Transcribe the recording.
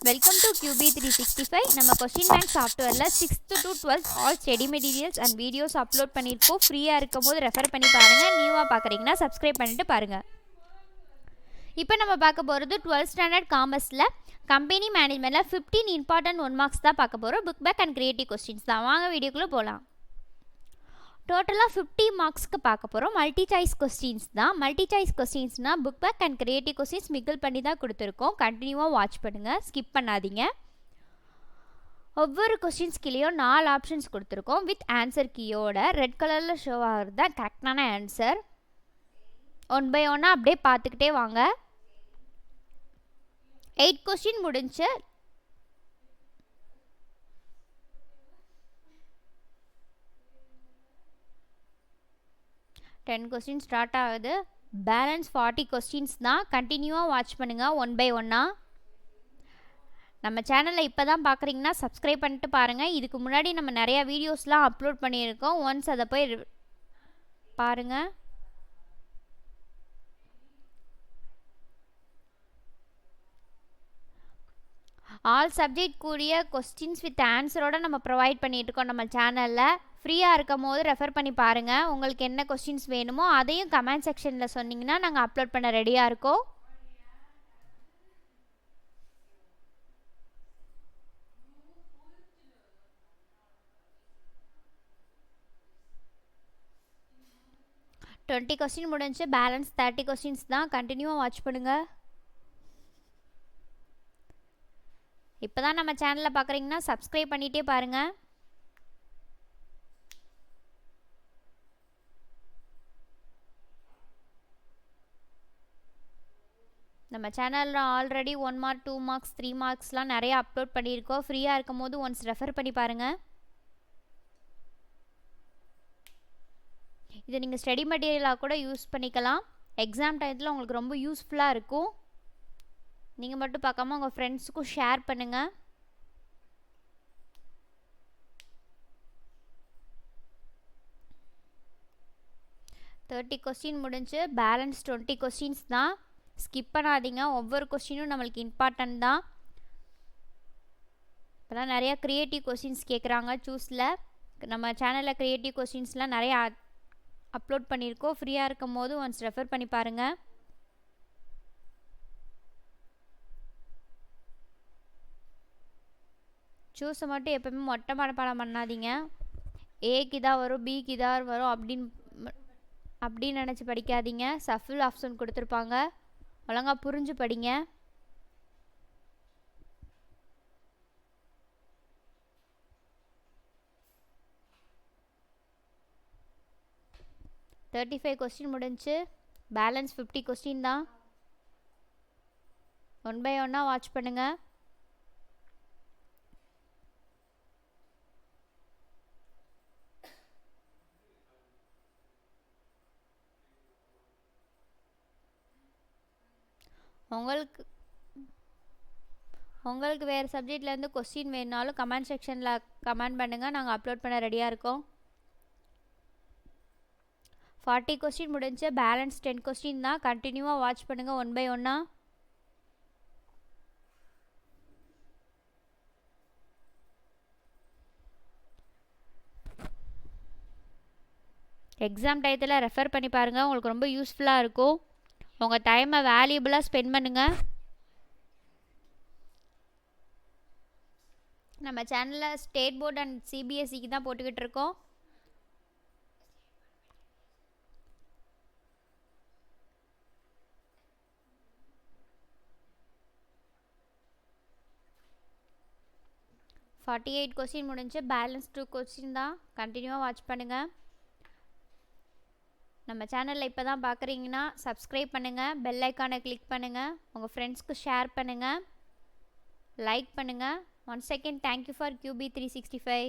Welcome to QB365. நம்ம question bank சாஃப்ட்வேரில் 6th to 12th all study materials and videos upload பண்ணியிருக்கோம். ஃப்ரீயாக இருக்கும் போது ரெஃபர் பண்ணி பாருங்கள். நியூவாக பார்க்குறீங்கன்னா சப்ஸ்கிரைப் பண்ணிட்டு பாருங்கள். இப்போ நம்ம பார்க்க போகிறது 12th ஸ்டாண்டர்ட் காமர்ஸில் கம்பெனி மேனேஜ்மெண்ட்டில் 15 இம்பார்ட்டன்ட் 1 மார்க்ஸ் தான் பார்க்க போகிறோம். Book back and creative questions தான். வாங்க வீடியோக்குள்ளே போகலாம். டோட்டலாக 50 மார்க்ஸ்க்கு பார்க்க போகிறோம். மல்டி சாய்ஸ் கொஸ்டின்ஸ் தான். மல்டி சாய்ஸ் கொஸ்டின்ஸ்னால் book back and creative questions மிகிள் பண்ணி தான் கொடுத்துருக்கோம். கண்டினியூவாக வாட்ச் பண்ணுங்கள், ஸ்கிப் பண்ணாதீங்க. ஒவ்வொரு கொஸ்டின்ஸ்கிலேயும் 4 ஆப்ஷன்ஸ் கொடுத்துருக்கோம். வித் ஆன்சர் கீயோட ரெட் கலரில் ஷோ ஆகிறது தான் கரெக்டான ஆன்சர். 1 by 1 அப்படியே பார்த்துக்கிட்டே வாங்க. 8 கொஸ்டின் முடிஞ்சு 10 கொஸ்டின் ஸ்டார்ட் ஆகுது. பேலன்ஸ் 40 கொஸ்டின்ஸ் தான். கண்டினியூவாக வாட்ச் பண்ணுங்கள் 1 by 1. நம்ம சேனலில் இப்போ தான் பார்க்குறீங்கன்னா சப்ஸ்கிரைப் பண்ணிட்டு பாருங்கள். இதுக்கு முன்னாடி நம்ம நிறையா வீடியோஸ்லாம் அப்லோட் பண்ணியிருக்கோம். ஒன்ஸ் அதை போய் பாருங்கள். ஆல் சப்ஜெக்ட் கூடிய கொஸ்டின்ஸ் வித் ஆன்சரோடு நம்ம ப்ரொவைட் பண்ணிகிட்ருக்கோம் நம்ம சேனலில். ஃப்ரீயாக இருக்கும் போது ரெஃபர் பண்ணி பாருங்கள். உங்களுக்கு என்ன கொஸ்டின்ஸ் வேணுமோ அதையும் கமெண்ட் செக்ஷனில் சொன்னிங்கன்னா நாங்கள் அப்லோட் பண்ண ரெடியாக இருக்கோம். டுவெண்ட்டி கொஸ்டின் முடிஞ்சு பேலன்ஸ் 30 கொஸ்டின்ஸ் தான். கண்டினியூவாக வாட்ச் பண்ணுங்கள். இப்போ தான் நம்ம சேனலில் பார்க்குறீங்கன்னா சப்ஸ்கிரைப் பண்ணிகிட்டே பாருங்கள். நம்ம சேனலில் ஆல்ரெடி 1 மார்க் 2 மார்க்ஸ் 3 மார்க்ஸ்லாம் நிறையா அப்லோட் பண்ணியிருக்கோம். ஃப்ரீயாக இருக்கும் போது ஒன்ஸ் ரெஃபர் பண்ணி பாருங்கள். இதை நீங்கள் ஸ்டடி மெட்டீரியலாக கூட யூஸ் பண்ணிக்கலாம். எக்ஸாம் டயத்தில் உங்களுக்கு ரொம்ப யூஸ்ஃபுல்லாக இருக்கும். நீங்கள் மட்டும் பார்க்காம உங்கள் ஃப்ரெண்ட்ஸுக்கும் ஷேர் பண்ணுங்கள். தேர்ட்டி கொஸ்டின் முடிஞ்சு பேலன்ஸ் 20 கொஸ்டின்ஸ் தான். ஸ்கிப் பண்ணாதீங்க. ஒவ்வொரு கொஸ்டினும் நம்மளுக்கு இம்பார்ட்டன்ட் தான். இப்போலாம் நிறையா க்ரியேட்டிவ் கொஸ்டின்ஸ் கேட்குறாங்க சூஸில். நம்ம சேனலில் க்ரியேட்டிவ் கொஸ்டின்ஸ்லாம் நிறையா அப்லோட் பண்ணியிருக்கோம். ஃப்ரீயாக இருக்கும் போது ஒன்ஸ் ரெஃபர் பண்ணி பாருங்கள். சூஸை மட்டும் எப்போவுமே மொட்டை மனப்பாடம் பண்ணாதீங்க. ஏக்கு இதாக வரும், பிக்கு இதாக வரும் அப்படின்னு நினச்சி படிக்காதீங்க. சஃபில் ஆப்ஷன் கொடுத்துருப்பாங்க, ஒழுங்காக புரிஞ்சு படிங்க. தேர்ட்டி 5 கொஸ்டின் முடிஞ்சு பேலன்ஸ் 50 கொஸ்டின் தான். 1 by 1 வாட்ச் பண்ணுங்கள். உங்களுக்கு வேறு சப்ஜெக்ட்லேருந்து கொஸ்டின் வேணுனாலும் கமெண்ட் செக்ஷனில் கமெண்ட் பண்ணுங்கள். நாங்கள் அப்லோட் பண்ண ரெடியாக இருக்கோம். 40 கொஸ்டின் முடிஞ்சு பேலன்ஸ் 10 கொஸ்டின் தான். கண்டினியூவாக வாட்ச் பண்ணுங்கள் 1 by 1. எக்ஸாம் டயத்தில் ரெஃபர் பண்ணி பாருங்கள். உங்களுக்கு ரொம்ப யூஸ்ஃபுல்லாக இருக்கும். உங்கள் டைமை வேல்யூபிளாக ஸ்பெண்ட் பண்ணுங்கள். நம்ம சேனலில் ஸ்டேட் போர்ட் அண்ட் சிபிஎஸ்சிக்கு தான் போட்டுக்கிட்டு இருக்கோம். ஃபார்ட்டி 8 கொஸ்டின் முடிஞ்சு பேலன்ஸ் 2 கொஸ்டின் தான். கண்டினியூவாக வாட்ச் பண்ணுங்கள். நம்ம சேனலில் இப்போ தான் பார்க்குறீங்கன்னா சப்ஸ்கிரைப் பண்ணுங்கள், பெல் ஐக்கானை கிளிக் பண்ணுங்கள், உங்கள் ஃப்ரெண்ட்ஸ்க்கு ஷேர் பண்ணுங்கள், லைக் பண்ணுங்கள். Once second thank you for QB365.